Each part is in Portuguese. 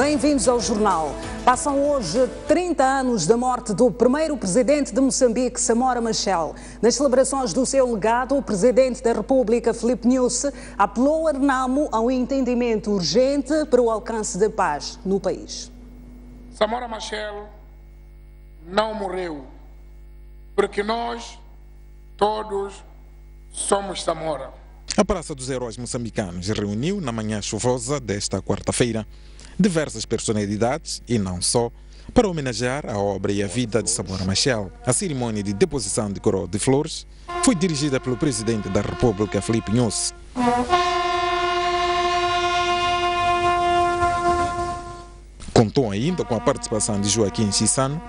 Bem-vindos ao jornal. Passam hoje 30 anos da morte do primeiro presidente de Moçambique, Samora Machel. Nas celebrações do seu legado, o presidente da República, Filipe Nyusi, apelou a Renamo a um entendimento urgente para o alcance da paz no país. Samora Machel não morreu, porque nós todos somos Samora. A Praça dos Heróis Moçambicanos reuniu na manhã chuvosa desta quarta-feira diversas personalidades, e não só, para homenagear a obra e a vida de Samora Machel. A cerimônia de deposição de coroa de flores foi dirigida pelo presidente da República, Filipe Nyusi. Contou ainda com a participação de Joaquim Chissano,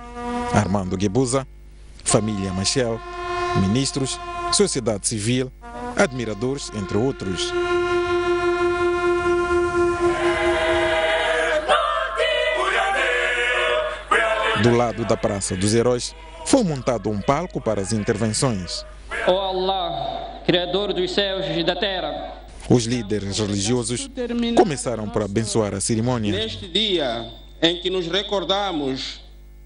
Armando Guebuza, família Machel, ministros, sociedade civil, admiradores, entre outros. Do lado da Praça dos Heróis, foi montado um palco para as intervenções. Ó Allah, Criador dos céus e da terra. Os líderes religiosos começaram por abençoar a cerimônia. Neste dia em que nos recordamos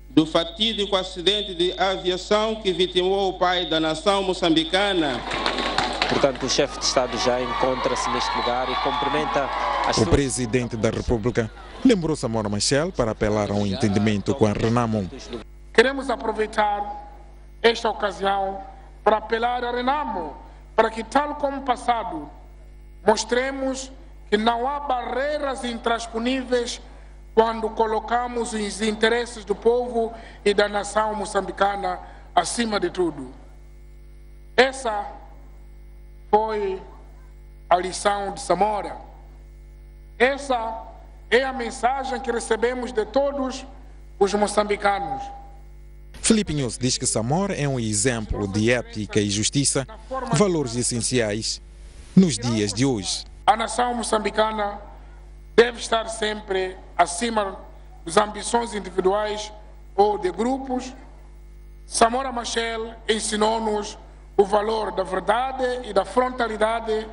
do fatídico acidente de aviação que vitimou o pai da nação moçambicana. Portanto, o chefe de Estado já encontra-se neste lugar e cumprimenta as O presidente da República lembrou Samora Machel para apelar a um entendimento com a Renamo. Queremos aproveitar esta ocasião para apelar a Renamo para que, tal como passado, mostremos que não há barreiras intransponíveis quando colocamos os interesses do povo e da nação moçambicana acima de tudo. Essa foi a lição de Samora. Essa é a mensagem que recebemos de todos os moçambicanos. Filipe Nyusi diz que Samora é um exemplo de ética e justiça, valores essenciais nos dias de hoje. A nação moçambicana deve estar sempre acima das ambições individuais ou de grupos. Samora Machel ensinou-nos o valor da verdade e da frontalidade.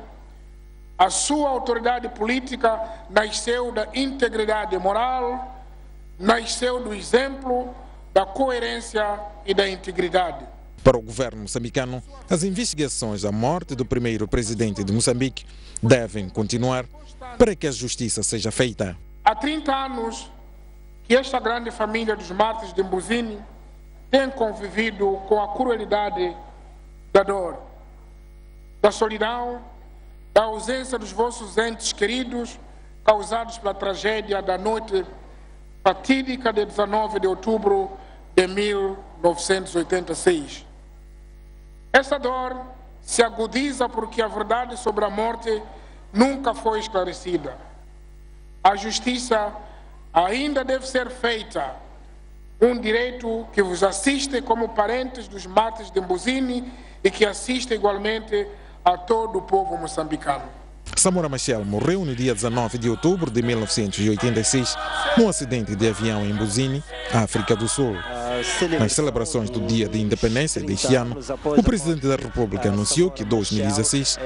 A sua autoridade política nasceu da integridade moral, nasceu do exemplo, da coerência e da integridade. Para o governo moçambicano, as investigações da morte do primeiro presidente de Moçambique devem continuar para que a justiça seja feita. Há 30 anos que esta grande família dos mártires de Mbuzini tem convivido com a crueldade da dor, da solidão, da ausência dos vossos entes queridos causados pela tragédia da noite fatídica de 19 de outubro de 1986. Essa dor se agudiza porque a verdade sobre a morte nunca foi esclarecida. A justiça ainda deve ser feita, um direito que vos assiste como parentes dos mártires de Mbuzini e que assiste igualmente a todo o povo moçambicano. Samora Machel morreu no dia 19 de outubro de 1986 num acidente de avião em Mbuzini, África do Sul. Nas celebrações do Dia de Independência deste ano, o presidente da República anunciou que 2016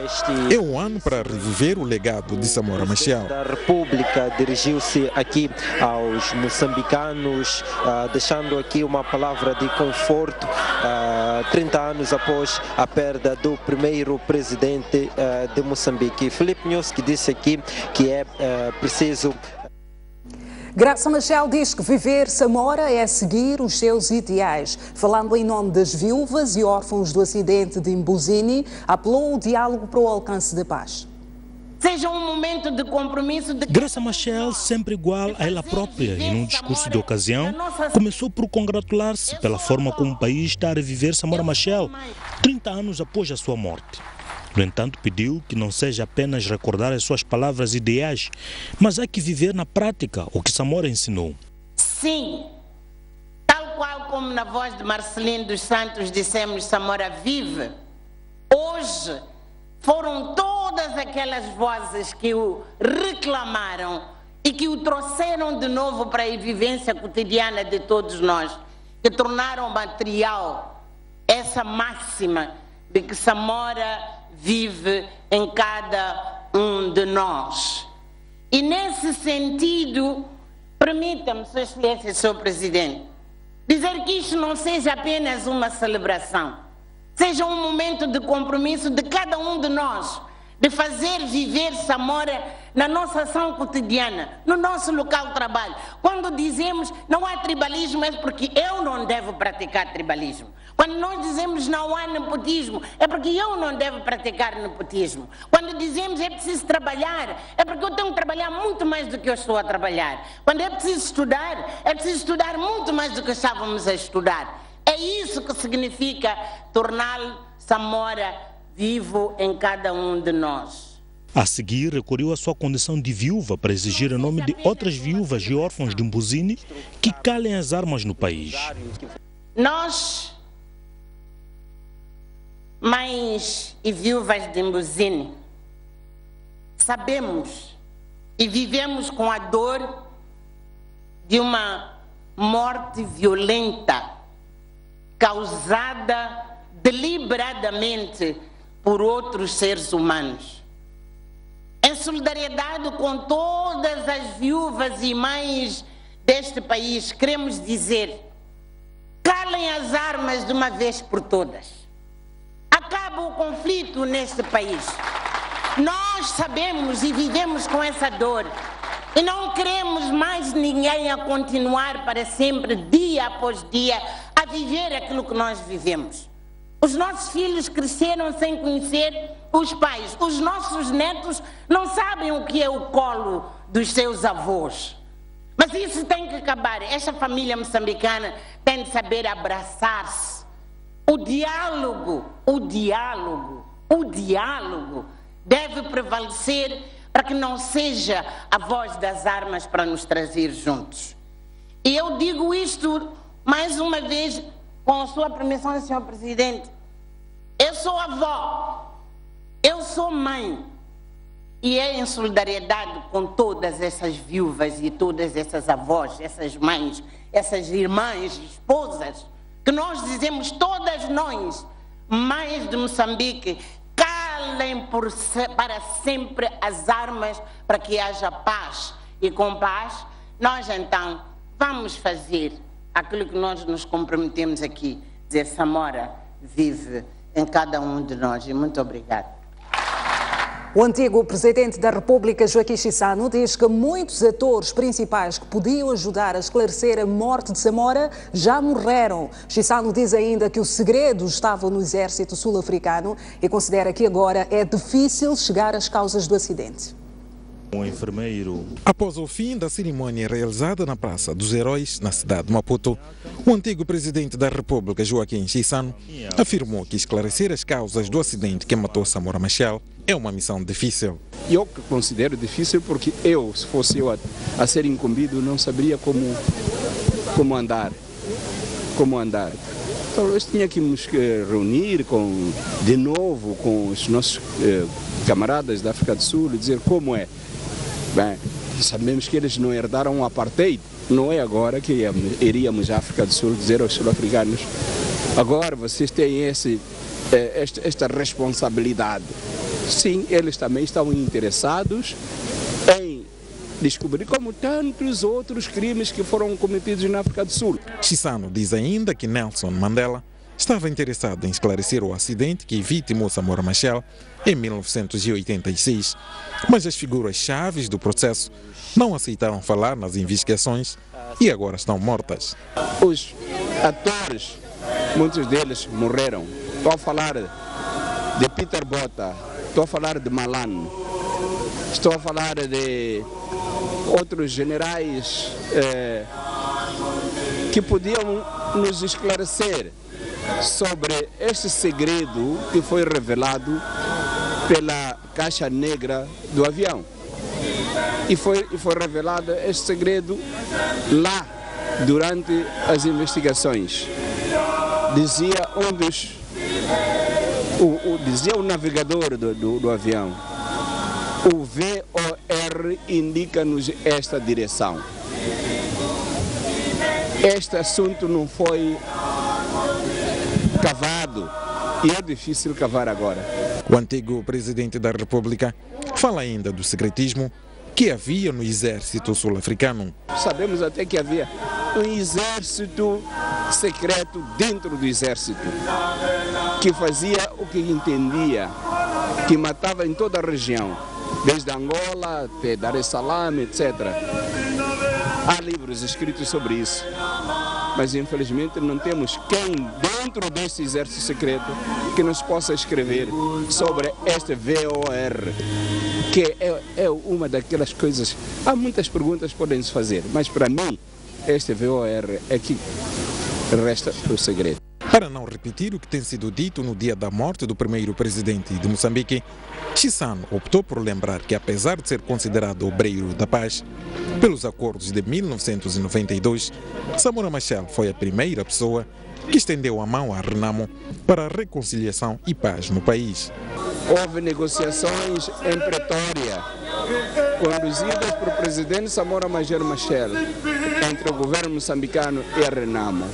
é o ano para reviver o legado de Samora Machel. A República dirigiu-se aqui aos moçambicanos, deixando aqui uma palavra de conforto, 30 anos após a perda do primeiro presidente de Moçambique. Filipe Nyusi, que disse aqui que é preciso... Graça Machel diz que viver Samora é seguir os seus ideais. Falando em nome das viúvas e órfãos do acidente de Mbuzini, apelou ao diálogo para o alcance da paz. Seja um momento de compromisso de... Graça Machel, sempre igual a ela própria, e num discurso de ocasião, começou por congratular-se pela forma como o país está a reviver Samora Machel, 30 anos após a sua morte. No entanto, pediu que não seja apenas recordar as suas palavras ideais, mas há que viver na prática o que Samora ensinou. Sim, tal qual como na voz de Marcelino dos Santos dissemos, Samora vive. Hoje foram todas aquelas vozes que o reclamaram e que o trouxeram de novo para a vivência cotidiana de todos nós, que tornaram material essa máxima de que Samora vive em cada um de nós. E nesse sentido, Permita-me, Sua Excelência, Sr. Presidente, dizer que isto não seja apenas uma celebração, seja um momento de compromisso de cada um de nós, de fazer viver Samora na nossa ação cotidiana, no nosso local de trabalho. Quando dizemos não há tribalismo, é porque eu não devo praticar tribalismo. Quando nós dizemos não há nepotismo, é porque eu não devo praticar nepotismo. Quando dizemos é preciso trabalhar, é porque eu tenho que trabalhar muito mais do que eu estou a trabalhar. Quando é preciso estudar muito mais do que estávamos a estudar. É isso que significa tornar Samora vivo em cada um de nós. A seguir, recorreu à sua condição de viúva para exigir em nome de outras viúvas e órfãos de Mbuzini que calem as armas no país. Nós, mães e viúvas de Mbuzini, sabemos e vivemos com a dor de uma morte violenta causada deliberadamente por outros seres humanos. Em solidariedade com todas as viúvas e mães deste país, queremos dizer: calem as armas de uma vez por todas. Acaba o conflito neste país. Nós sabemos e vivemos com essa dor e não queremos mais ninguém a continuar para sempre, dia após dia, a viver aquilo que nós vivemos. Os nossos filhos cresceram sem conhecer os pais. Os nossos netos não sabem o que é o colo dos seus avós. Mas isso tem que acabar. Esta família moçambicana tem de saber abraçar-se. O diálogo deve prevalecer para que não seja a voz das armas para nos trazer juntos. E eu digo isto mais uma vez, com a sua permissão, Sr. Presidente. Eu sou avó, eu sou mãe, e é em solidariedade com todas essas viúvas e todas essas avós, essas mães, essas irmãs, esposas, que nós dizemos, todas nós, mães de Moçambique, calem para sempre as armas para que haja paz. E com paz, nós então vamos fazer aquilo que nós nos comprometemos aqui, dizer: Samora vive em cada um de nós. E muito obrigado. O antigo presidente da República, Joaquim Chissano, diz que muitos atores principais que podiam ajudar a esclarecer a morte de Samora já morreram. Chissano diz ainda que o segredo estava no exército sul-africano e considera que agora é difícil chegar às causas do acidente. Um enfermeiro. Após o fim da cerimônia realizada na Praça dos Heróis, na cidade de Maputo, o antigo presidente da República, Joaquim Chissano, afirmou que esclarecer as causas do acidente que matou Samora Machel é uma missão difícil. Eu considero difícil porque se fosse eu a ser incumbido, não saberia como andar. Então, eu tinha que nos reunir de novo com os nossos camaradas da África do Sul e dizer como é. Bem, sabemos que eles não herdaram o apartheid. Não é agora que iríamos à África do Sul dizer aos sul-africanos: agora vocês têm esta responsabilidade. Sim, eles também estão interessados em descobrir, como tantos outros crimes que foram cometidos na África do Sul. Chissano diz ainda que Nelson Mandela estava interessado em esclarecer o acidente que vitimou Samora Machel em 1986, mas as figuras-chave do processo não aceitaram falar nas investigações e agora estão mortas. Os atores, muitos deles morreram. Estou a falar de Peter Botha, estou a falar de Malan, estou a falar de outros generais que podiam nos esclarecer sobre este segredo que foi revelado pela caixa negra do avião. E foi revelado este segredo lá, durante as investigações. Dizia dizia o navegador do avião: o VOR indica-nos esta direção. Este assunto não foi cavado e é difícil cavar agora. O antigo presidente da República fala ainda do secretismo que havia no exército sul-africano. Sabemos até que havia um exército secreto dentro do exército, que fazia o que entendia, que matava em toda a região, desde Angola até Dar es Salaam, etc. Há livros escritos sobre isso, mas infelizmente não temos quem dentro desse exército secreto que nos possa escrever sobre este VOR, que é uma daquelas coisas. Há muitas perguntas que podem se fazer, mas para mim este VOR é que resta o segredo. Para não repetir o que tem sido dito no dia da morte do primeiro presidente de Moçambique, Chissano optou por lembrar que, apesar de ser considerado obreiro da paz, pelos acordos de 1992, Samora Machel foi a primeira pessoa que estendeu a mão a Renamo para a reconciliação e paz no país. Houve negociações em Pretória, conduzidas por presidente Samora Machel entre o governo moçambicano e a Renamo.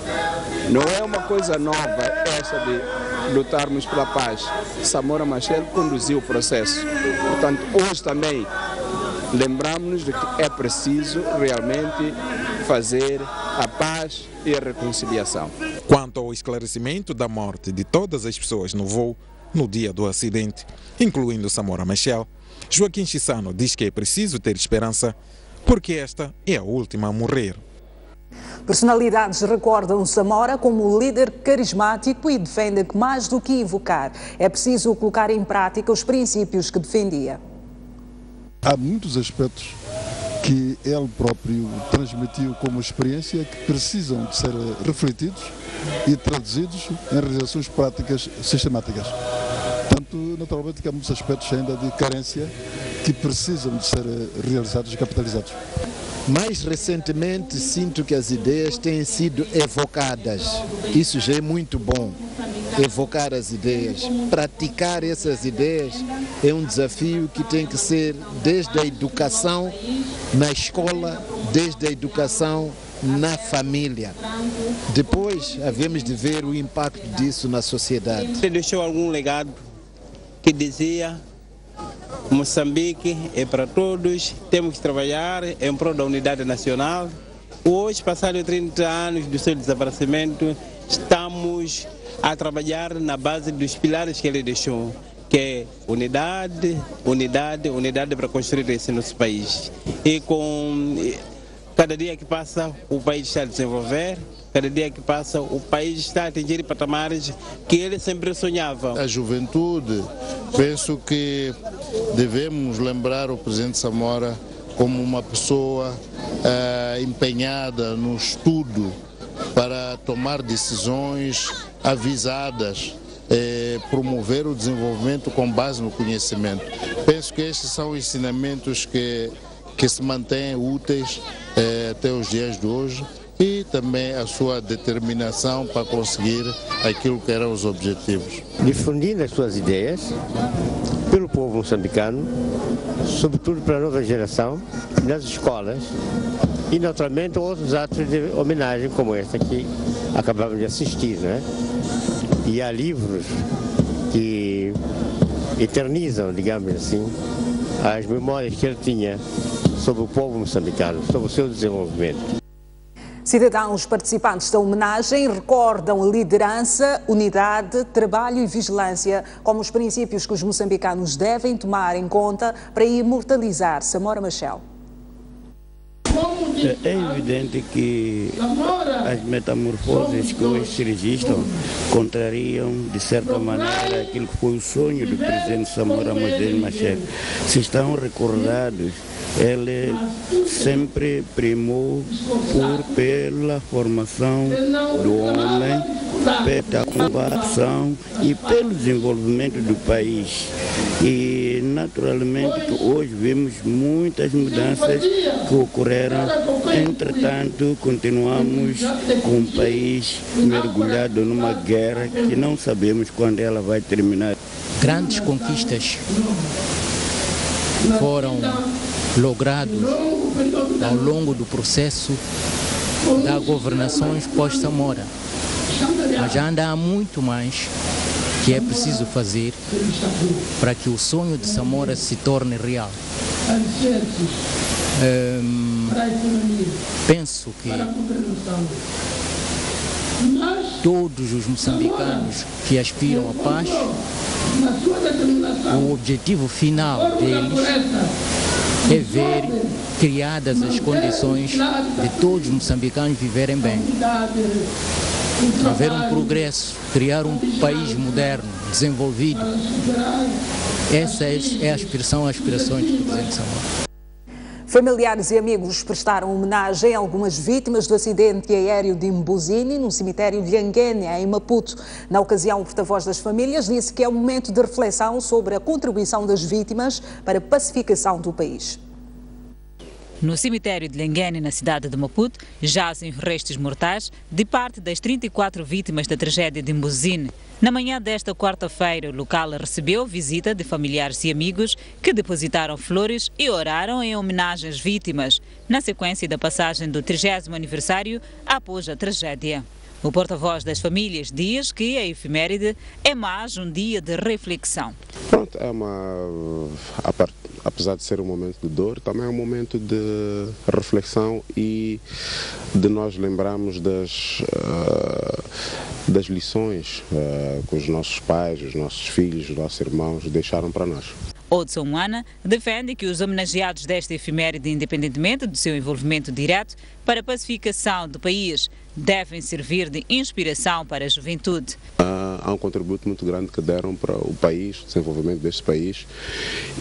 Não é uma coisa nova essa de lutarmos pela paz. Samora Machel conduziu o processo. Portanto, hoje também lembramos de que é preciso realmente fazer a paz e a reconciliação. Quanto ao esclarecimento da morte de todas as pessoas no voo no dia do acidente, incluindo Samora Machel, Joaquim Chissano diz que é preciso ter esperança, porque esta é a última a morrer. Personalidades recordam Samora como um líder carismático e defendem que, mais do que evocar, é preciso colocar em prática os princípios que defendia. Há muitos aspectos que ele próprio transmitiu como experiência que precisam de ser refletidos e traduzidos em realizações práticas sistemáticas. Tanto, naturalmente, que há muitos aspectos ainda de carência que precisam de ser realizados e capitalizados. Mais recentemente, sinto que as ideias têm sido evocadas. Isso já é muito bom, evocar as ideias. Praticar essas ideias é um desafio que tem que ser desde a educação na escola, desde a educação na família. Depois, havemos de ver o impacto disso na sociedade. Ele deixou algum legado que dizia: Moçambique é para todos, temos que trabalhar em prol da unidade nacional. Hoje, passados 30 anos do seu desaparecimento, estamos a trabalhar na base dos pilares que ele deixou, que é unidade, unidade, unidade para construir esse nosso país. E com cada dia que passa, o país está a desenvolver. Cada dia que passa, o país está a atingir patamares que ele sempre sonhava. A juventude, penso que devemos lembrar o presidente Samora como uma pessoa empenhada no estudo para tomar decisões avisadas, promover o desenvolvimento com base no conhecimento. Penso que estes são ensinamentos que se mantêm úteis até os dias de hoje, e também a sua determinação para conseguir aquilo que eram os objetivos. Difundindo as suas ideias pelo povo moçambicano, sobretudo para a nova geração, nas escolas e, naturalmente, outros atos de homenagem como esta que acabamos de assistir, né? E há livros que eternizam, digamos assim, as memórias que ele tinha sobre o povo moçambicano, sobre o seu desenvolvimento. Cidadãos participantes da homenagem recordam liderança, unidade, trabalho e vigilância como os princípios que os moçambicanos devem tomar em conta para imortalizar Samora Machel. É evidente que as metamorfoses que hoje se registram contrariam, de certa maneira, aquilo que foi o sonho do presidente Samora Machel. Se estão recordados, ele sempre primou pela formação do homem, pela cooperação e pelo desenvolvimento do país. E naturalmente que hoje vemos muitas mudanças que ocorreram, entretanto continuamos com o país mergulhado numa guerra que não sabemos quando ela vai terminar. Grandes conquistas foram logrados ao longo do processo da governação pós-Samora. Mas ainda há muito mais que é preciso fazer para que o sonho de Samora se torne real. Penso que todos os moçambicanos que aspiram à paz, o objetivo final deles é ver criadas as condições de todos os moçambicanos viverem bem, haver um progresso, criar um país moderno, desenvolvido. Essa é a aspirações do presidente Samora. Familiares e amigos prestaram homenagem a algumas vítimas do acidente aéreo de Mbuzini, no cemitério de Lhanguene, em Maputo. Na ocasião, o porta-voz das famílias disse que é um momento de reflexão sobre a contribuição das vítimas para a pacificação do país. No cemitério de Lhanguene, na cidade de Maputo, jazem restos mortais de parte das 34 vítimas da tragédia de Mbuzini. Na manhã desta quarta-feira, o local recebeu visita de familiares e amigos que depositaram flores e oraram em homenagem às vítimas, na sequência da passagem do 30º aniversário após a tragédia. O porta-voz das famílias diz que a efeméride é mais um dia de reflexão. Pronto, apesar de ser um momento de dor, também é um momento de reflexão e de nós lembrarmos das lições que os nossos pais, os nossos filhos, os nossos irmãos deixaram para nós. Odson Mwana defende que os homenageados desta efeméride, independentemente do seu envolvimento direto para a pacificação do país, devem servir de inspiração para a juventude. Há um contributo muito grande que deram para o país, o desenvolvimento deste país,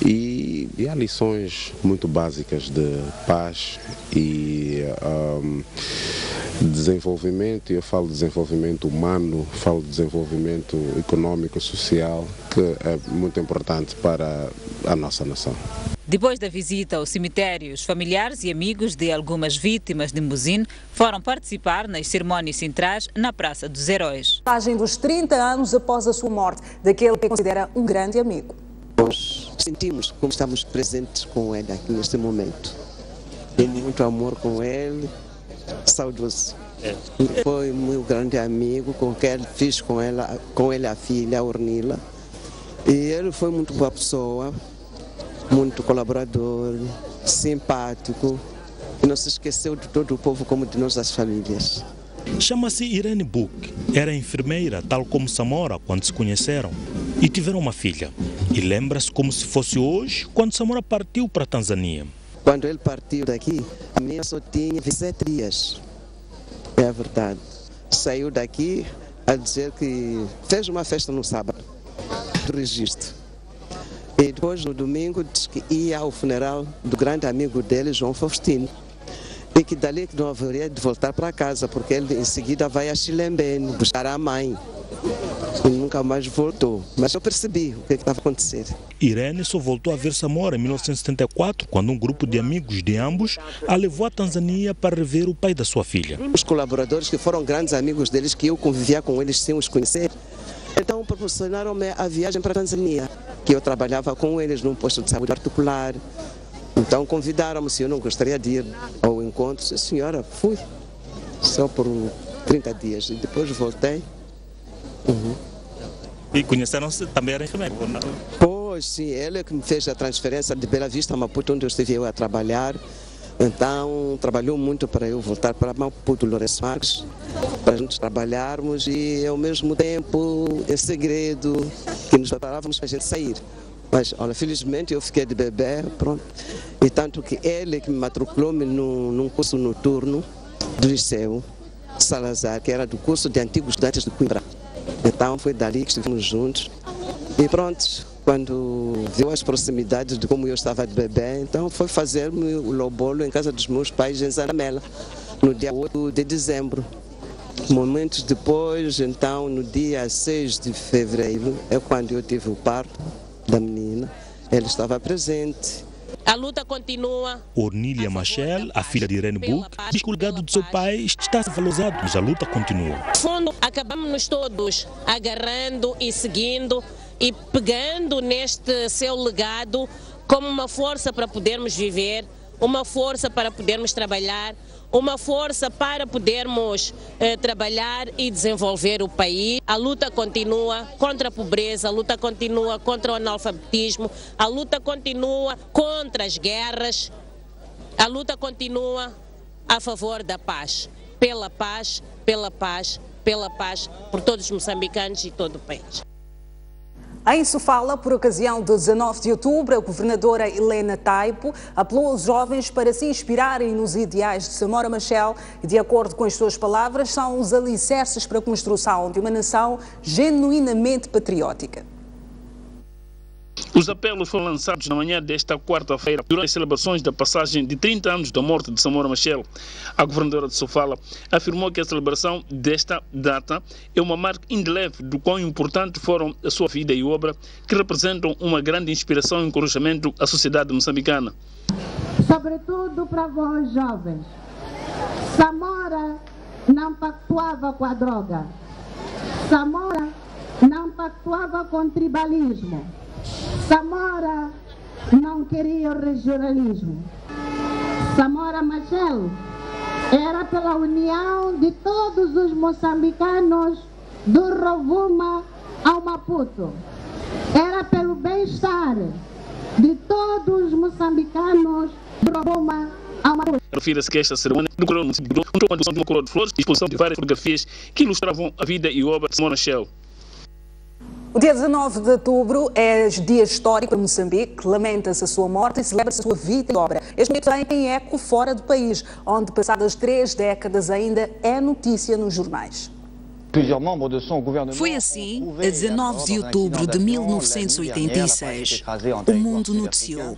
e há lições muito básicas de paz e desenvolvimento, e eu falo de desenvolvimento humano, falo de desenvolvimento econômico, social, que é muito importante para a nossa nação. Depois da visita ao cemitério, os familiares e amigos de algumas vítimas de Mbuzini foram participar nas cerimónias centrais na Praça dos Heróis. A passagem dos 30 anos após a sua morte, daquele que considera um grande amigo. Nós sentimos como estamos presentes com ele aqui neste momento. Tenho muito amor com ele, saudoso. Foi meu grande amigo, com quem fiz com ele a filha, a Ornila. E ele foi muito boa pessoa, muito colaborador, simpático, e não se esqueceu de todo o povo como de nós, as famílias. Chama-se Irene Book, era enfermeira, tal como Samora, quando se conheceram, e tiveram uma filha. E lembra-se como se fosse hoje, quando Samora partiu para a Tanzânia. Quando ele partiu daqui, a minha só tinha 27 dias. É a verdade. Saiu daqui a dizer que fez uma festa no sábado, do registro. E depois, no domingo, disse que ia ao funeral do grande amigo dele, João Faustino. E que dali que não haveria de voltar para casa, porque ele em seguida vai a Chilembene buscar a mãe. E nunca mais voltou. Mas eu percebi o que estava a acontecer. Irene só voltou a ver Samora em 1974, quando um grupo de amigos de ambos a levou à Tanzânia para rever o pai da sua filha. Os colaboradores que foram grandes amigos deles, que eu convivia com eles sem os conhecer, então proporcionaram-me a viagem para a Tanzânia, que eu trabalhava com eles num posto de saúde particular. Então convidaram-me se eu não gostaria de ir ao encontro. Sim, senhora, fui. Só por 30 dias e depois voltei. E conheceram-se também era enfermeiro? Pois sim, ele é que me fez a transferência de Bela Vista a Maputo, onde eu estive a trabalhar. Então trabalhou muito para eu voltar para Maputo, Lourenço Marques, para a gente trabalharmos e ao mesmo tempo em segredo que nos preparávamos para a gente sair. Mas olha, felizmente eu fiquei de bebê, pronto. E tanto que ele que me matriculou-me num curso noturno do Liceu Salazar, que era do curso de antigos estudantes de Coimbra. Então foi dali que estivemos juntos. E pronto, quando viu as proximidades de como eu estava de bebê, então foi fazer-me o lobolo em casa dos meus pais em Zanamela, no dia 8 de dezembro. Momentos depois, então, no dia 6 de fevereiro, é quando eu tive o parto da menina. Ele estava presente. A luta continua. Ornília Machel, a filha de Irene Book, diz que o legado do seu pai está valorizado, mas a luta continua. No fundo, acabamos todos agarrando e seguindo e pegando neste seu legado como uma força para podermos viver, uma força para podermos trabalhar, uma força para podermos trabalhar e desenvolver o país. A luta continua contra a pobreza, a luta continua contra o analfabetismo, a luta continua contra as guerras, a luta continua a favor da paz, pela paz, pela paz, pela paz, por todos os moçambicanos e todo o país. Em Sofala, por ocasião do 19 de outubro, a governadora Helena Taipo apelou aos jovens para se inspirarem nos ideais de Samora Machel e, de acordo com as suas palavras, são os alicerces para a construção de uma nação genuinamente patriótica. Os apelos foram lançados na manhã desta quarta-feira, durante as celebrações da passagem de 30 anos da morte de Samora Machel. A governadora de Sofala afirmou que a celebração desta data é uma marca indelével do quão importante foram a sua vida e obra, que representam uma grande inspiração e encorajamento à sociedade moçambicana. Sobretudo para vós, jovens, Samora não pactuava com a droga, Samora não pactuava com o tribalismo, Samora não queria o regionalismo. Samora Machel era pela união de todos os moçambicanos do Rovuma ao Maputo. Era pelo bem-estar de todos os moçambicanos do Rovuma ao Maputo. Refira-se que esta cerimônia decorreu no Cibidô, junto com a produção de uma coroa de flores e exposição de várias fotografias que ilustravam a vida e obra de Samora Machel. O dia 19 de outubro é dia histórico para Moçambique, lamenta-se a sua morte e celebra-se a sua vida e obra. Este momento tem eco fora do país, onde passadas 3 décadas ainda é notícia nos jornais. Foi assim, a 19 de outubro de 1986, o mundo noticiou.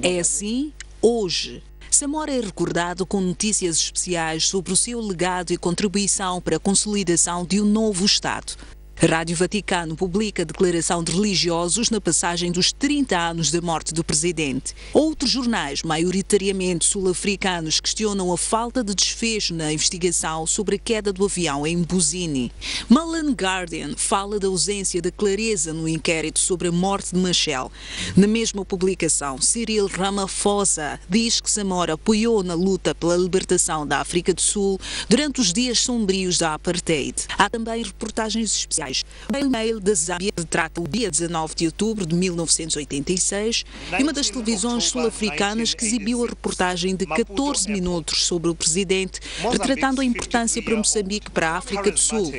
É assim, hoje. Samora é recordado com notícias especiais sobre o seu legado e contribuição para a consolidação de um novo Estado. A Rádio Vaticano publica a declaração de religiosos na passagem dos 30 anos da morte do presidente. Outros jornais, maioritariamente sul-africanos, questionam a falta de desfecho na investigação sobre a queda do avião em Mbuzini. Malin Guardian fala da ausência de clareza no inquérito sobre a morte de Machel. Na mesma publicação, Cyril Ramaphosa diz que Samora apoiou na luta pela libertação da África do Sul durante os dias sombrios da apartheid. Há também reportagens especiais. O Mail da Zâmbia retrata o dia 19 de outubro de 1986 e uma das televisões sul-africanas que exibiu a reportagem de 14 minutos sobre o presidente, retratando a importância para Moçambique e para a África do Sul.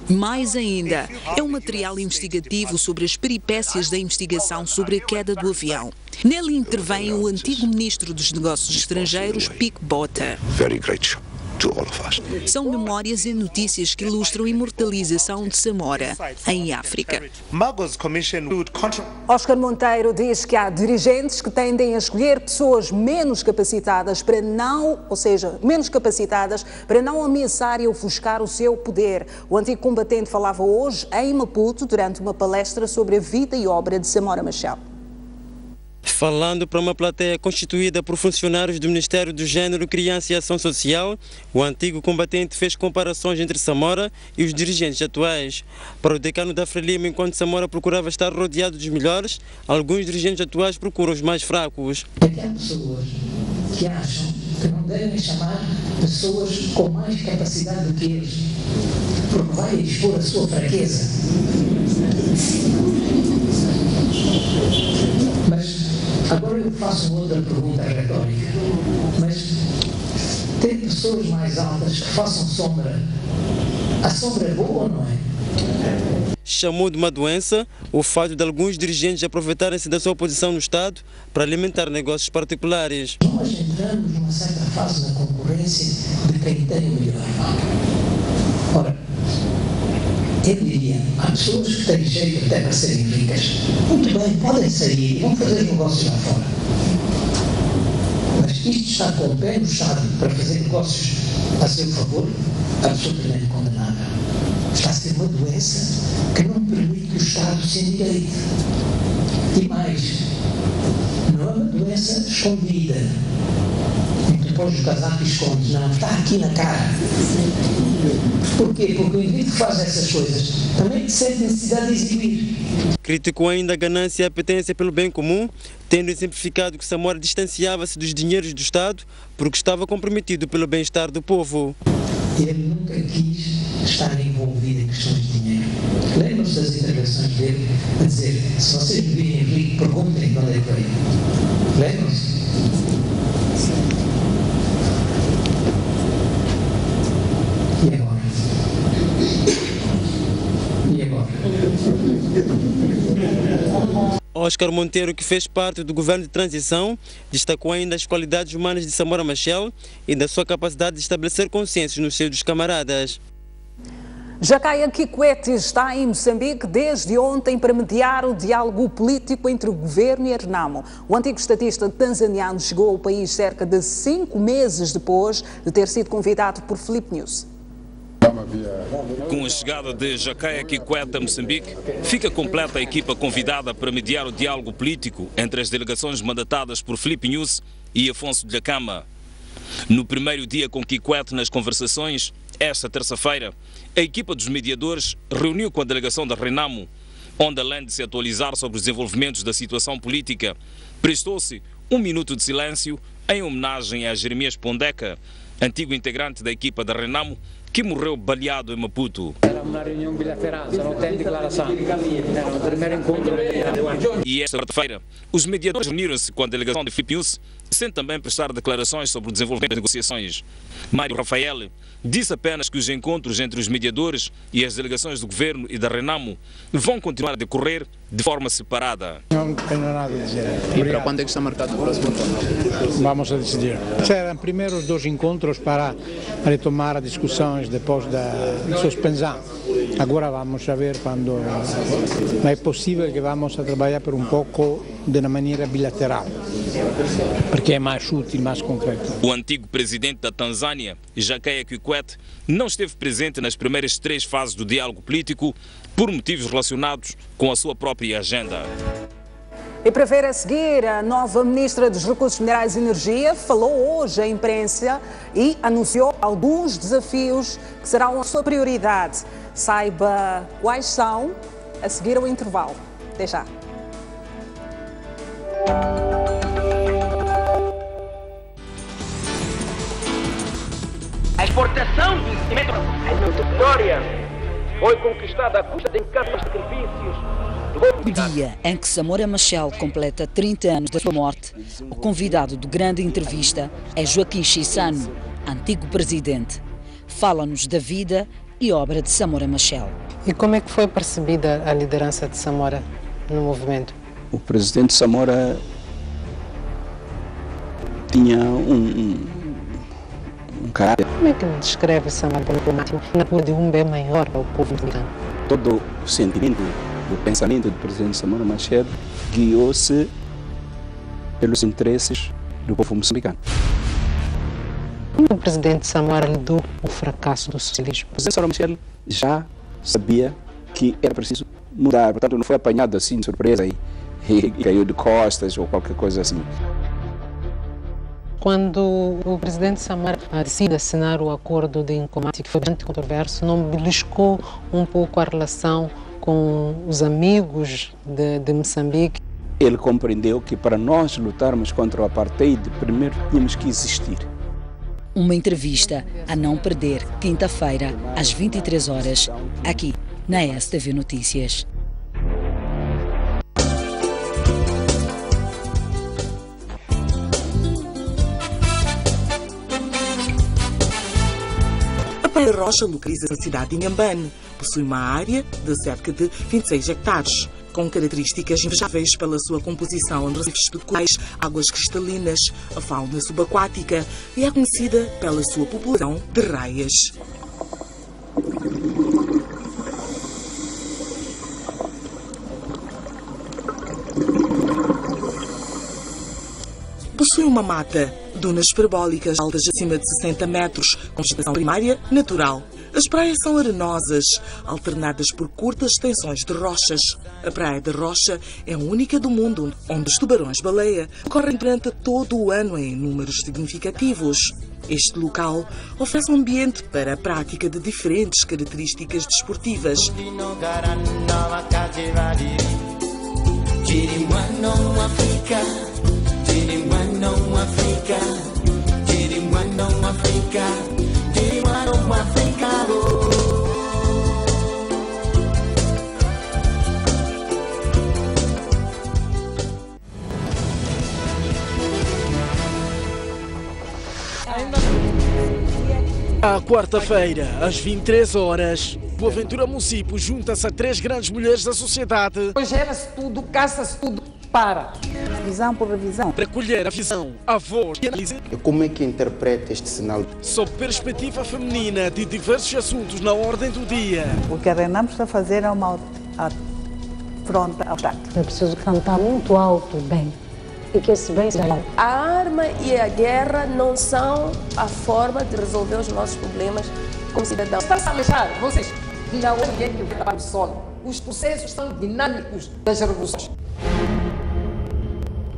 Mais ainda, é um material investigativo sobre as peripécias da investigação sobre a queda do avião. Nele intervém o antigo ministro dos Negócios Estrangeiros, Pik Botha. São memórias e notícias que ilustram a imortalização de Samora em África. Oscar Monteiro diz que há dirigentes que tendem a escolher pessoas menos capacitadas para não ameaçar e ofuscar o seu poder. O antigo combatente falava hoje em Maputo durante uma palestra sobre a vida e obra de Samora Machel. Falando para uma plateia constituída por funcionários do Ministério do Gênero, Criança e Ação Social, o antigo combatente fez comparações entre Samora e os dirigentes atuais. Para o decano da Frelimo, enquanto Samora procurava estar rodeado dos melhores, alguns dirigentes atuais procuram os mais fracos. Há pessoas que acham que não devem chamar pessoas com mais capacidade do que eles, porque vai expor a sua fraqueza. Mas agora eu faço uma outra pergunta retórica. Mas ter pessoas mais altas que façam sombra, a sombra é boa ou não é? Chamou de uma doença o fato de alguns dirigentes aproveitarem-se da sua posição no Estado para alimentar negócios particulares. Nós entramos numa certa fase na concorrência de quem tem o melhor. Ora, eu diria, há pessoas que têm jeito até para serem ricas. Muito bem, podem sair e vão fazer negócios lá fora. Mas isto está com o pé no chave para fazer negócios a seu favor, absolutamente condenável. Está a ser uma doença que não permite que o Estado se endireite. E mais, não é uma doença escondida. Muito depois do casaco e escondes. Não, está aqui na cara. Porquê? Porque o indivíduo que faz essas coisas também sente necessidade de exibir. Criticou ainda a ganância e a apetência pelo bem comum, tendo exemplificado que Samora distanciava-se dos dinheiros do Estado porque estava comprometido pelo bem-estar do povo. Ele nunca quis estar envolvido em questões de dinheiro. Lembram-se das intervenções dele a dizer: se vocês me virem rico, perguntem qual é que veio. Lembram-se? E agora? E agora? Oscar Monteiro, que fez parte do governo de transição, destacou ainda as qualidades humanas de Samora Machel e da sua capacidade de estabelecer consciências nos seus camaradas. Jakaya Kikwete está em Moçambique desde ontem para mediar o diálogo político entre o governo e a Renamo. O antigo estatista tanzaniano chegou ao país cerca de 5 meses depois de ter sido convidado por Filipe News. Com a chegada de Jakaya Kikwete a Moçambique, fica completa a equipa convidada para mediar o diálogo político entre as delegações mandatadas por Filipe News e Afonso Dhlakama. No primeiro dia com Kikwete nas conversações, esta terça-feira, a equipa dos mediadores reuniu com a delegação da Renamo, onde, além de se atualizar sobre os desenvolvimentos da situação política, prestou-se um minuto de silêncio em homenagem a Jeremias Pondeca, antigo integrante da equipa da Renamo, que morreu baleado em Maputo. Era uma reunião bilateral, só não tem declaração. Era o primeiro encontro. E esta quarta-feira, os mediadores reuniram-se com a delegação de Filipe News, sem também prestar declarações sobre o desenvolvimento das negociações. Mário Rafael disse apenas que os encontros entre os mediadores e as delegações do governo e da Renamo vão continuar a decorrer de forma separada. Não tenho nada a dizer. E para quando é que está marcado o próximo encontro? Vamos a decidir. Serão primeiro os 2 encontros para retomar as discussões depois da suspensão. Agora vamos a ver quando é possível que vamos a trabalhar por um pouco de uma maneira bilateral, porque é mais útil, mais concreto. O antigo presidente da Tanzânia, Jakaya Kikwete, não esteve presente nas primeiras 3 fases do diálogo político por motivos relacionados com a sua própria agenda. E para ver a seguir, a nova Ministra dos Recursos Minerais e Energia falou hoje à imprensa e anunciou alguns desafios que serão a sua prioridade. Saiba quais são a seguir ao intervalo. Até já. A exportação do investimento na história foi conquistada à custa de incansáveis sacrifícios. No dia em que Samora Machel completa 30 anos da sua morte, o convidado de grande entrevista é Joaquim Chissano, antigo presidente. Fala-nos da vida e obra de Samora Machel. E como é que foi percebida a liderança de Samora no movimento? O presidente Samora tinha um caráter. Como é que descreve Samora na de um bem maior ao povo moçambicano? Todo o sentimento do pensamento do presidente Samora Machel guiou-se pelos interesses do povo moçambicano. Como o presidente Samora lidou com o fracasso do socialismo? O presidente Samora Machel já sabia que era preciso mudar, portanto não foi apanhado assim de surpresa e caiu de costas ou qualquer coisa assim. Quando o presidente Samora decide assinar o acordo de Nkomati, que foi bastante controverso, não beliscou um pouco a relação com os amigos de Moçambique? Ele compreendeu que para nós lutarmos contra o apartheid, primeiro tínhamos que existir. Uma entrevista a não perder, quinta-feira, às 23 horas, aqui na STV Notícias. A Praia Rocha localiza-se na cidade de Inhambane. Possui uma área de cerca de 26 hectares, com características invejáveis pela sua composição de recifes espetaculares, águas cristalinas, a fauna subaquática e é conhecida pela sua população de raias. Possui uma mata, dunas parabólicas altas acima de 60 metros, com vegetação primária natural. As praias são arenosas, alternadas por curtas extensões de rochas. A Praia da Rocha é a única do mundo onde os tubarões-baleia correm durante todo o ano em números significativos. Este local oferece um ambiente para a prática de diferentes características desportivas. À quarta-feira, às 23 horas, Boaventura Município junta-se a 3 grandes mulheres da sociedade. Gera-se tudo, caça-se tudo, para. Visão por revisão. Para colher a visão, a voz e a análise. Como é que interpreta este sinal? Sob perspectiva feminina de diversos assuntos na ordem do dia. O que a Renamo está a fazer é uma afronta ao tato. É preciso cantar muito alto, bem. E que esse bem seja. A arma e a guerra não são a forma de resolver os nossos problemas como cidadãos. Está-se a deixar, vocês, viram o ambiente que está no solo. Os processos são dinâmicos das revoluções.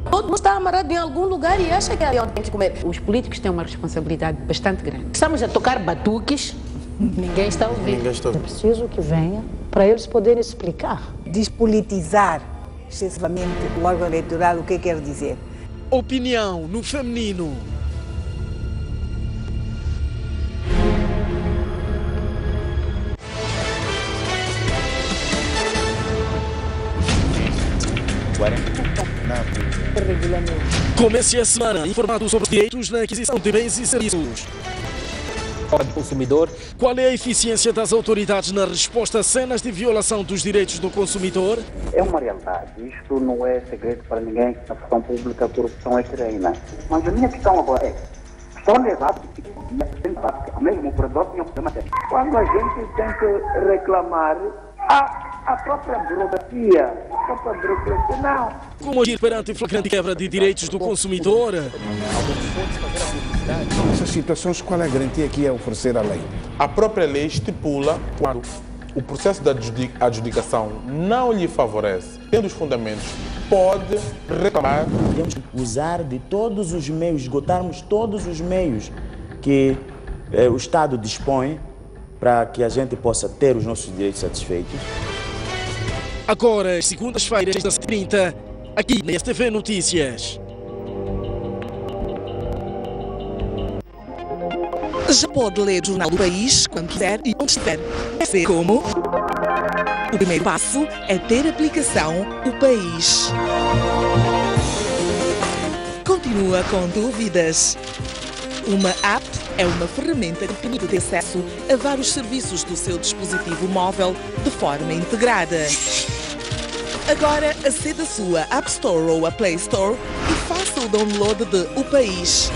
Todo mundo está amarrado em algum lugar e acha que é onde tem que comer. Os políticos têm uma responsabilidade bastante grande. Estamos a tocar batuques, ninguém está a ouvir. É preciso que venha para eles poderem explicar. Despolitizar excessivamente o órgão eleitoral, o que quer dizer? Opinião no feminino. Comece a semana informado sobre os direitos na aquisição de bens e serviços. Do consumidor. Qual é a eficiência das autoridades na resposta a cenas de violação dos direitos do consumidor? É uma realidade. Isto não é segredo para ninguém. Na função pública, a corrupção é que reina. Mas a minha questão agora é: só levar o mesmo produto e um problema sério. Quando a gente tem que reclamar a própria burocracia, não. Como agir perante flagrante quebra de direitos do consumidor? Nessas situações, qual é a garantia que é oferecer a lei? A própria lei estipula quando o processo da adjudicação não lhe favorece, tendo os fundamentos, pode reclamar. Temos que usar de todos os meios, esgotarmos todos os meios que o Estado dispõe para que a gente possa ter os nossos direitos satisfeitos. Agora, segundas-feiras, às 30, aqui na STV Notícias. Já pode ler o Jornal do País quando quiser e onde estiver. É ser como? O primeiro passo é ter a aplicação O País. Continua com dúvidas? Uma app é uma ferramenta que permite ter acesso a vários serviços do seu dispositivo móvel de forma integrada. Agora, aceda à sua App Store ou a Play Store e faça o download de O País.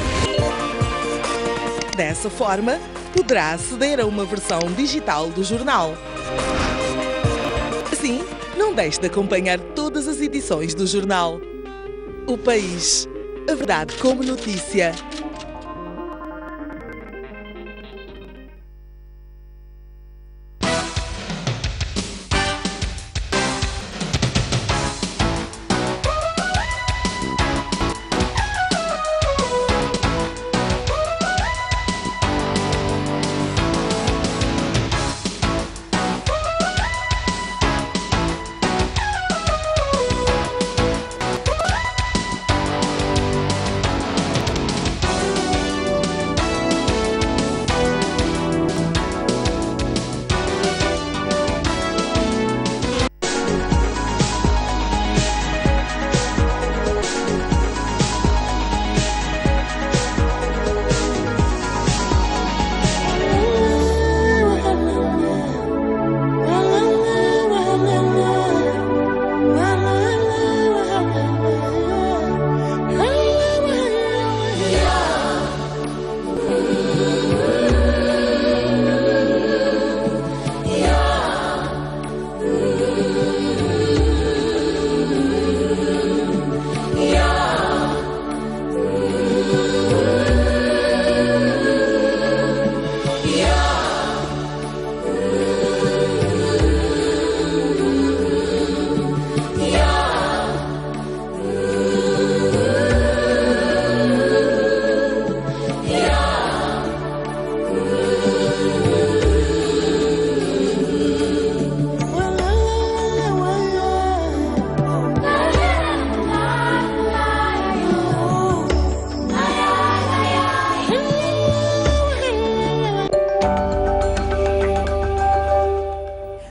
Dessa forma, poderá aceder a uma versão digital do jornal. Assim, não deixe de acompanhar todas as edições do jornal. O País, a verdade como notícia.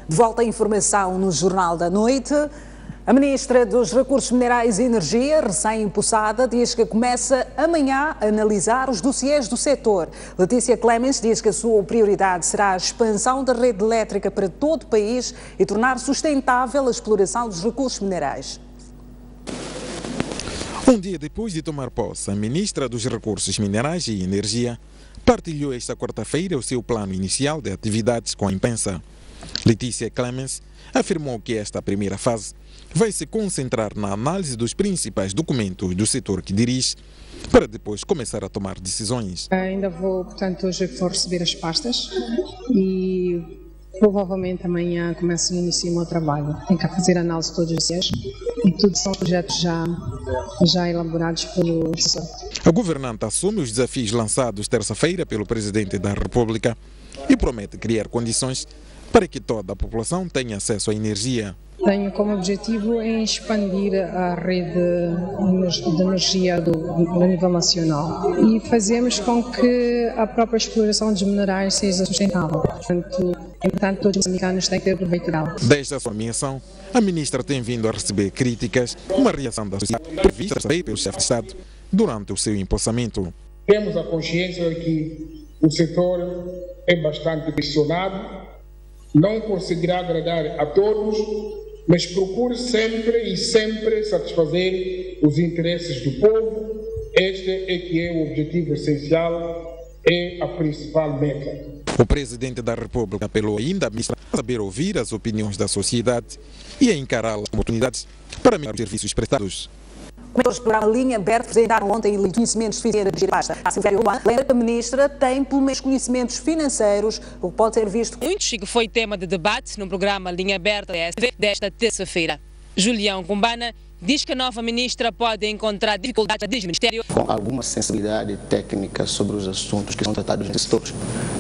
De volta à informação no Jornal da Noite. A Ministra dos Recursos Minerais e Energia, recém-impossada, diz que começa amanhã a analisar os dossiês do setor. Letícia Clemens diz que a sua prioridade será a expansão da rede elétrica para todo o país e tornar sustentável a exploração dos recursos minerais. Um dia depois de tomar posse, a Ministra dos Recursos Minerais e Energia partilhou esta quarta-feira o seu plano inicial de atividades com a imprensa. Letícia Clemens afirmou que esta primeira fase vai se concentrar na análise dos principais documentos do setor que dirige, para depois começar a tomar decisões. Ainda portanto, hoje vou receber as pastas e provavelmente amanhã começo a iniciar o meu trabalho. Tenho que fazer análise todos os dias e tudo são projetos já elaborados pelo assessor. A governante assume os desafios lançados terça-feira pelo Presidente da República e promete criar condições para que toda a população tenha acesso à energia. Tenho como objetivo expandir a rede de energia a nível nacional e fazemos com que a própria exploração dos minerais seja sustentável. Portanto, é importante todos os moçambicanos têm que ter proveito dela. Desde a sua nomeação, a ministra tem vindo a receber críticas, uma reação da sociedade prevista pelo chefe de Estado durante o seu empossamento. Temos a consciência de que o setor é bastante questionado, não conseguirá agradar a todos, mas procure sempre satisfazer os interesses do povo. Este é que é o objetivo essencial, é a principal meta. O Presidente da República apelou ainda à ministra a saber ouvir as opiniões da sociedade e a encará-las como oportunidades para melhorar os serviços prestados. Comentadores do programa Linha Aberta apresentaram ontem conhecimentos financeiros de pasta. A Silvério Urbano lembra que a ministra tem pelo menos conhecimentos financeiros, o que pode ser visto. Muitos e que foi tema de debate no programa Linha Aberta desta terça-feira. Julião Cumbana diz que a nova ministra pode encontrar dificuldades no ministério. Com alguma sensibilidade técnica sobre os assuntos que são tratados nesses setores.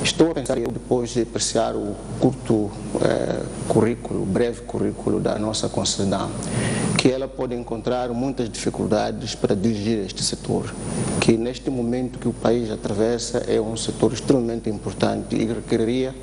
Estou a pensar, depois de apreciar o curto currículo, breve currículo da nossa concidadã, que ela pode encontrar muitas dificuldades para dirigir este setor, que neste momento que o país atravessa é um setor extremamente importante e requeriria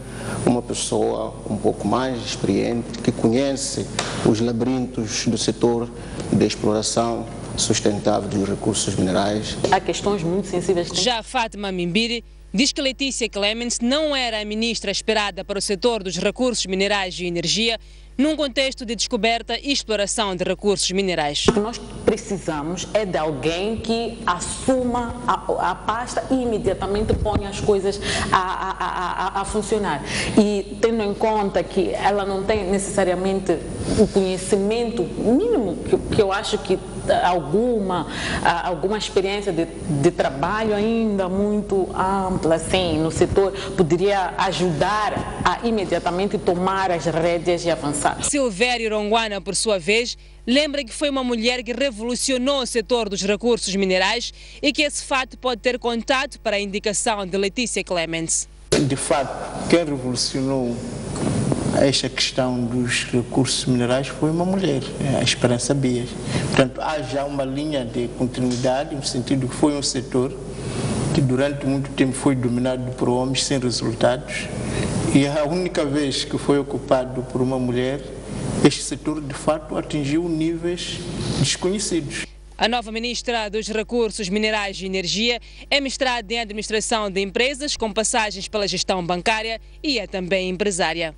uma pessoa um pouco mais experiente, que conhece os labirintos do setor de exploração sustentável dos recursos minerais. Há questões muito sensíveis. Já Fátima Mimbiri diz que Letícia Clemens não era a ministra esperada para o setor dos recursos minerais e energia, num contexto de descoberta e exploração de recursos minerais. O que nós precisamos é de alguém que assuma a pasta e imediatamente ponha as coisas a funcionar. E tendo em conta que ela não tem necessariamente o conhecimento mínimo, que eu acho que alguma experiência de trabalho ainda muito ampla assim, no setor, poderia ajudar a imediatamente tomar as rédeas e avançar. Silvério Ronguana, por sua vez, lembra que foi uma mulher que revolucionou o setor dos recursos minerais e que esse fato pode ter contado para a indicação de Letícia Clemens. De fato, quem revolucionou esta questão dos recursos minerais foi uma mulher, a Esperança Bias. Portanto, há já uma linha de continuidade, no sentido que foi um setor que durante muito tempo foi dominado por homens sem resultados. E a única vez que foi ocupado por uma mulher, este setor de fato atingiu níveis desconhecidos. A nova ministra dos Recursos Minerais e Energia é mestrada em Administração de Empresas, com passagens pela gestão bancária e é também empresária.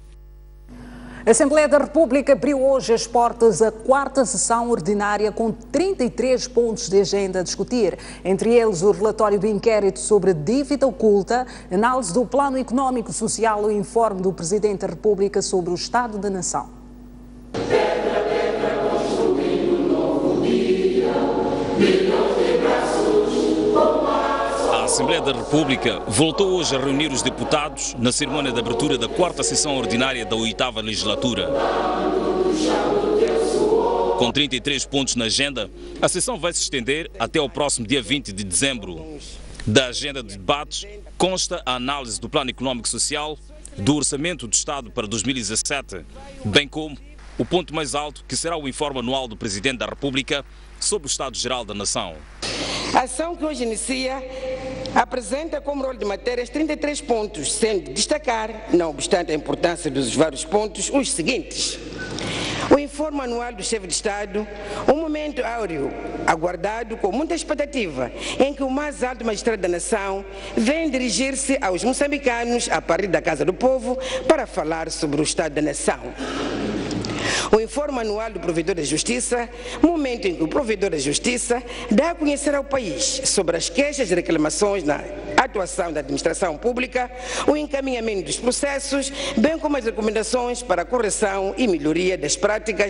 A Assembleia da República abriu hoje as portas à quarta sessão ordinária com 33 pontos de agenda a discutir, entre eles o relatório do inquérito sobre a dívida oculta, análise do plano económico social e o informe do Presidente da República sobre o Estado da Nação. A Assembleia da República voltou hoje a reunir os deputados na cerimónia de abertura da quarta sessão ordinária da 8ª legislatura. Com 33 pontos na agenda, a sessão vai se estender até ao próximo dia 20 de dezembro. Da agenda de debates consta a análise do Plano Económico Social, do Orçamento do Estado para 2017, bem como o ponto mais alto, que será o informe anual do Presidente da República sobre o Estado Geral da Nação. A ação que hoje inicia apresenta como rol de matérias 33 pontos, sendo de destacar, não obstante a importância dos vários pontos, os seguintes. O informe anual do chefe de Estado, um momento áureo, aguardado com muita expectativa, em que o mais alto magistrado da nação vem dirigir-se aos moçambicanos a partir da Casa do Povo para falar sobre o Estado da nação. O informe anual do Provedor da Justiça, momento em que o Provedor da Justiça dá a conhecer ao país sobre as queixas e reclamações na atuação da administração pública, o encaminhamento dos processos, bem como as recomendações para a correção e melhoria das práticas